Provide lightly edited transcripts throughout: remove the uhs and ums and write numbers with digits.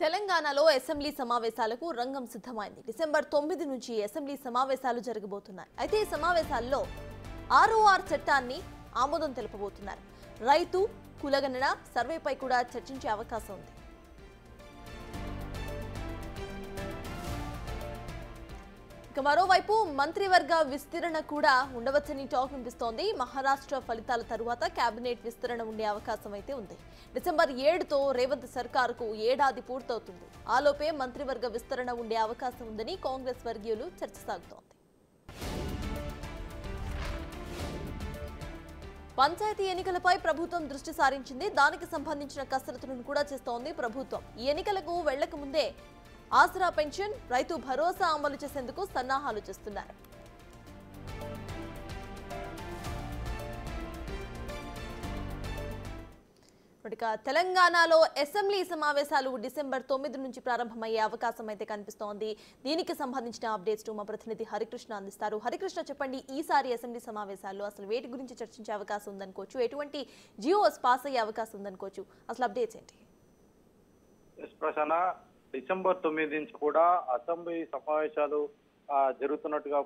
తెలంగాణలో అసెంబ్లీ సమావేశాలకు రంగం సిద్ధమైంది. డిసెంబర్ 9 నుంచి అసెంబ్లీ సమావేశాలు జరగబోతున్నాయి. అయితే ఈ సమావేశాల్లో ఆర్ఓఆర్ చట్టాన్ని ఆమోదం తెలుపబోతున్నారు. రైతు కులగణన సర్వేపై కూడా చర్చించే అవకాశం ఉంది. ఇక మరోవైపు మంత్రివర్గ విస్తరణ కూడా ఉండవచ్చని టాక్ వినిపిస్తోంది. మహారాష్ట్ర ఫలితాల తరువాత కేబినెట్ విస్తరణ ఉండే అవకాశం అయితే ఉంది. డిసెంబర్ 7తో రేవంత్ సర్కారుకు ఏడాది పూర్తవుతుంది. ఆలోపే మంత్రివర్గ విస్తరణ ఉండే అవకాశం ఉందని కాంగ్రెస్ వర్గీయులు చర్చ సాగుతోంది. పంచాయతీ ఎన్నికలపై ప్రభుత్వం దృష్టి సారించింది. దానికి సంబంధించిన కసరత్తులను కూడా చేస్తోంది ప్రభుత్వం. ఈ ఎన్నికలకు వెళ్లక ముందే ఆసరా పెన్షన్, రైతు భరోసా అమలు చేసేందుకు సన్నాహాలు చేస్తున్నారు. తెలంగాణలో అసెంబ్లీ సమావేశాలు డిసెంబర్ 9 నుంచి ప్రారంభమయ్యే అవకాశం అయితే కనిపిస్తోంది. దీనికి సంబంధించిన అప్డేట్స్ మా ప్రతినిధి హరికృష్ణ అందిస్తారు. హరికృష్ణ, చెప్పండి, ఈసారి అసెంబ్లీ సమావేశాల్లో అసలు వేటి గురించి చర్చించే అవకాశం ఉందనుకోవచ్చు, ఎటువంటి జియోస్ పాస్ అయ్యే అవకాశం ఉందనుకోవచ్చు, అసలు అప్డేట్స్ ఏంటి? డిసెంబర్ 9 నుంచి కూడా అసెంబ్లీ సమావేశాలు జరుగుతున్నట్టుగా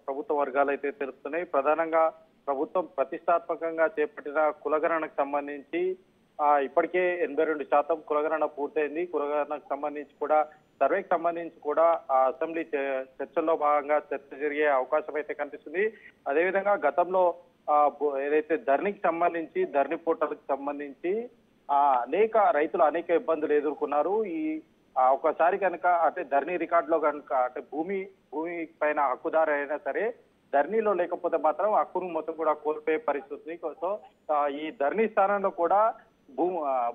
ప్రభుత్వ వర్గాలు అయితే తెలుస్తున్నాయి. ప్రధానంగా ప్రభుత్వం ప్రతిష్టాత్మకంగా చేపట్టిన కులగణనకు సంబంధించి ఇప్పటికే 82% కులగణన పూర్తయింది. కులగణనకు సంబంధించి కూడా సర్వేకి సంబంధించి కూడా అసెంబ్లీ చర్చల్లో భాగంగా చర్చ జరిగే అవకాశం అయితే కనిపిస్తుంది. అదేవిధంగా గతంలో ఏదైతే ధరణికి సంబంధించి ధరణి పోర్టల్కి సంబంధించి రైతులు అనేక ఇబ్బందులు ఎదుర్కొన్నారు. ఒకసారి కనుక అంటే ధరణి రికార్డులో కనుక అంటే భూమి పైన హక్కుదారు అయినా సరే ధరణిలో లేకపోతే మాత్రం హక్కును మొత్తం కూడా కోల్పోయే పరిస్థితి. సో ఈ ధరణి స్థానంలో కూడా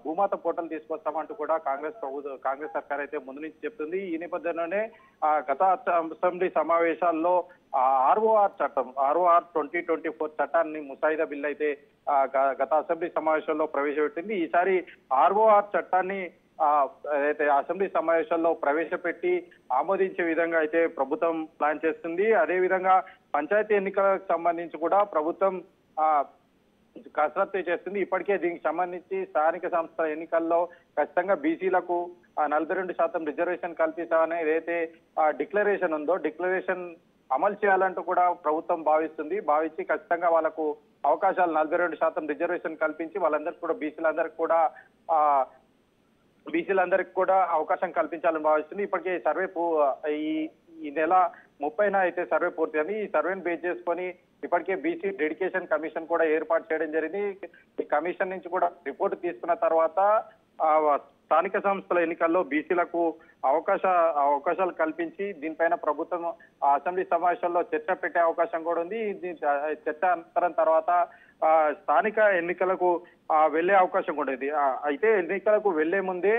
భూమాత పోర్టల్ తీసుకొస్తామంటూ కూడా కాంగ్రెస్ సర్కార్ అయితే ముందు నుంచి చెప్తుంది. ఈ నేపథ్యంలోనే గత అసెంబ్లీ సమావేశాల్లో ఆర్ఓఆర్ 2024 చట్టాన్ని ముసాయిదా బిల్ అయితే గత అసెంబ్లీ సమావేశంలో ప్రవేశపెట్టింది. ఈసారి ఆర్ఓఆర్ చట్టాన్ని అయితే అసెంబ్లీ సమావేశాల్లో ప్రవేశపెట్టి ఆమోదించే విధంగా అయితే ప్రభుత్వం ప్లాన్ చేస్తుంది. అదేవిధంగా పంచాయతీ ఎన్నికలకు సంబంధించి కూడా ప్రభుత్వం కసరత్తు చేస్తుంది. ఇప్పటికే దీనికి సంబంధించి స్థానిక సంస్థల ఎన్నికల్లో ఖచ్చితంగా బీసీలకు 42% రిజర్వేషన్ కల్పిస్తామని ఏదైతే డిక్లరేషన్ ఉందో డిక్లరేషన్ అమలు చేయాలంటూ కూడా ప్రభుత్వం భావించి ఖచ్చితంగా వాళ్ళకు అవకాశాలు 42% రిజర్వేషన్ కల్పించి వాళ్ళందరికీ కూడా బీసీలందరికీ కూడా అవకాశం కల్పించాలని భావిస్తుంది. ఇప్పటికే సర్వే ఈ నెల 30న అయితే సర్వే పూర్తయింది. ఈ సర్వేను బేస్ చేసుకొని ఇప్పటికే బీసీ డెడికేషన్ కమిషన్ కూడా ఏర్పాటు చేయడం జరిగింది. ఈ కమిషన్ నుంచి కూడా రిపోర్ట్ తీసుకున్న తర్వాత స్థానిక సంస్థల ఎన్నికల్లో బీసీలకు అవకాశాలు కల్పించి దీనిపైన ప్రభుత్వం అసెంబ్లీ సమావేశాల్లో చర్చ పెట్టే అవకాశం కూడా ఉంది. చర్చ అనంతరం తర్వాత స్థానిక ఎన్నికలకు వెళ్లే అవకాశం కూడా ఉంది. అయితే ఎన్నికలకు వెళ్లే ముందే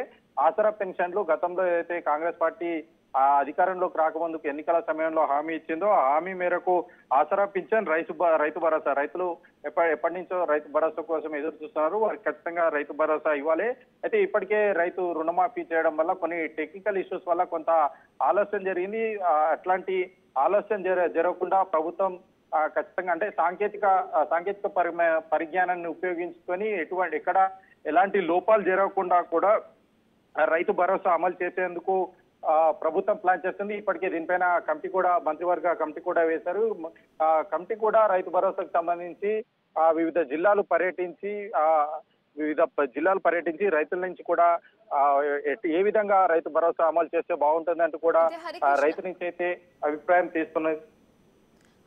ఆసరా పెన్షన్లు గతంలో అయితే కాంగ్రెస్ పార్టీ అధికారంలోకి రాకముందుకు ఎన్నికల సమయంలో హామీ ఇచ్చిందో ఆ హామీ మేరకు ఆసరా పింఛన్ రైతు భరోసా రైతులు ఎప్పటి నుంచో రైతు భరోసా కోసం ఎదురు చూస్తున్నారు. వారికి ఖచ్చితంగా రైతు భరోసా ఇవ్వాలి. అయితే ఇప్పటికే రైతు రుణమాఫీ చేయడం వల్ల కొన్ని టెక్నికల్ ఇష్యూస్ వల్ల కొంత ఆలస్యం జరిగింది. అట్లాంటి ఆలస్యం జరగకుండా ప్రభుత్వం ఖచ్చితంగా అంటే సాంకేతిక పరిజ్ఞానాన్ని ఉపయోగించుకొని ఎక్కడ ఎలాంటి లోపాలు జరగకుండా కూడా రైతు భరోసా అమలు చేసేందుకు ప్రభుత్వం ప్లాన్ చేస్తుంది. ఇప్పటికే దీనిపైన మంత్రివర్గ కమిటీ కూడా వేశారు. కమిటీ కూడా రైతు భరోసాకు సంబంధించి వివిధ జిల్లాలు పర్యటించి రైతుల నుంచి కూడా ఏ విధంగా రైతు భరోసా అమలు చేస్తే బాగుంటుందంటూ కూడా రైతు నుంచి అయితే అభిప్రాయం తీసుకున్నది.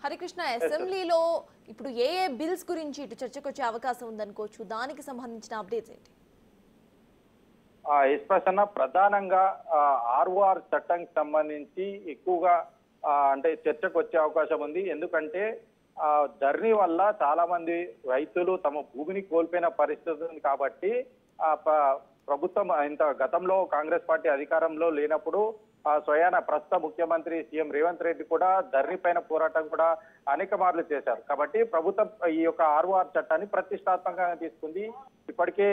హరికృష్ణ, అసెంబ్లీలో ఇప్పుడు ఏ బిల్స్ గురించి ఇటు చర్చకు వచ్చే అవకాశం ఉందనుకోవచ్చు, దానికి సంబంధించిన అప్డేట్స్ ఏంటి? ప్రసన్న, ప్రధానంగా ఆర్ఓఆర్ చట్టానికి సంబంధించి ఎక్కువగా అంటే చర్చకు వచ్చే అవకాశం ఉంది. ఎందుకంటే ధరణి వల్ల చాలా మంది రైతులు తమ భూమిని కోల్పోయిన పరిస్థితి ఉంది. కాబట్టి ప్రభుత్వం గతంలో కాంగ్రెస్ పార్టీ అధికారంలో లేనప్పుడు స్వయాన ప్రస్తుత ముఖ్యమంత్రి సీఎం రేవంత్ రెడ్డి కూడా ధరణి పైన పోరాటం కూడా అనేక మార్లు చేశారు. కాబట్టి ప్రభుత్వం ఈ యొక్క ఆర్ఓఆర్ చట్టాన్ని ప్రతిష్టాత్మకంగా తీసుకుంది. ఇప్పటికే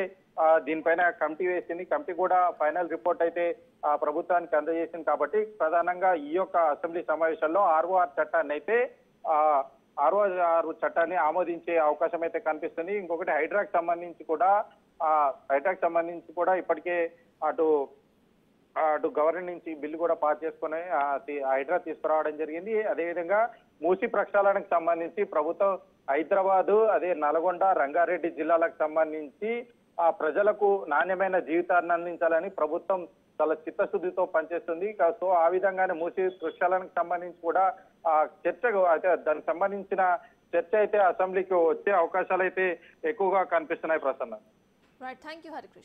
దీనిపైన కమిటీ వేసింది. కమిటీ కూడా ఫైనల్ రిపోర్ట్ అయితే ప్రభుత్వానికి అందజేసింది. కాబట్టి ప్రధానంగా ఈ యొక్క అసెంబ్లీ సమావేశాల్లో ఆర్ఓఆర్ చట్టాన్ని ఆమోదించే అవకాశం అయితే కనిపిస్తుంది. ఇంకొకటి హైడ్రాకి సంబంధించి కూడా ఇప్పటికే అటు అటు గవర్నర్ నుంచి బిల్లు కూడా పాస్ చేసుకుని హైడ్రా తీసుకురావడం జరిగింది. అదేవిధంగా మూసి ప్రక్షాళనకు సంబంధించి ప్రభుత్వం హైదరాబాదు, అదే నల్గొండ, రంగారెడ్డి జిల్లాలకు సంబంధించి ఆ ప్రజలకు నాణ్యమైన జీవితాన్ని అందించాలని ప్రభుత్వం చాలా చిత్తశుద్ధితో పనిచేస్తుంది. సో ఆ విధంగానే మూసి ప్రక్షాళనకు సంబంధించి కూడా ఆ చర్చకు అయితే దానికి సంబంధించిన చర్చ అయితే అసెంబ్లీకి వచ్చే అవకాశాలు అయితే ఎక్కువగా కనిపిస్తున్నాయి Prasanna. Right, thank you Harikrishna.